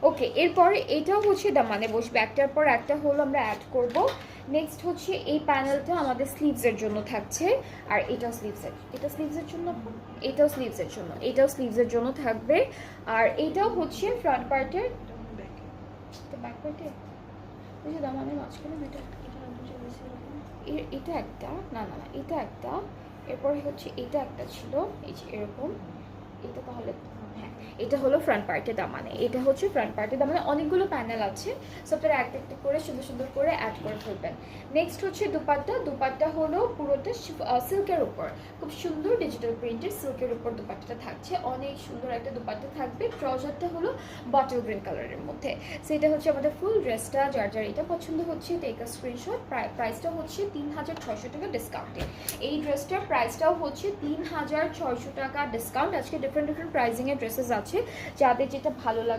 ওকে, এরপরে এটাও হচ্ছে দামানে বসবে, একটার পর একটা হলো আমরা অ্যাড করব। নেক্সট হচ্ছে এই প্যানেলটা আমাদের স্লিভসের জন্য থাকছে, আর এটাও স্লিভসের, এটা স্লিভসের জন্য, এটাও স্লিভসের জন্য, এটাও স্লিভসের জন্য থাকবে। আর এটাও হচ্ছে ফ্রন্ট পার্টের, ব্যাক পার্টে ওই যে দামানের মাঝখানে দুইটা, এটা একটা, না না না এটা একটা, এরপরে হচ্ছে এটা একটা ছিল এই যে এরকম, এটা তাহলে হ্যাঁ, এটা হলো ফ্রন্ট পার্টের দামানে, এটা হচ্ছে ফ্রন্ট পার্টের দামানে। অনেকগুলো প্যানেল আছে, সো আপনারা একটা একটা করে সুন্দর সুন্দর করে অ্যাড করে ফেলবেন। নেক্সট হচ্ছে দুপাট্টা, দুপাট্টা হলো পুরোটা সিল্কের উপর, খুব সুন্দর ডিজিটাল প্রিন্টের সিল্কের উপর দুপাট্টাটা থাকছে, অনেক সুন্দর একটা দুপাট্টা থাকবে। ট্রাউজারটা হলো বটল গ্রিন কালারের মধ্যে। সেটা হচ্ছে আমাদের ফুল ড্রেসটা, যার যার এটা পছন্দ হচ্ছে টেক আ স্ক্রিনশট। প্রাইসটা হচ্ছে 3600 টাকা ডিসকাউন্টে। এই ড্রেসটার প্রাইসটাও হচ্ছে 3600 টাকা ডিসকাউন্ট। আজকে ডিফারেন্ট ডিফারেন্ট প্রাইজিংয়ের ড্রেসেস আছে, যাদের যেটা ভালো লাগবে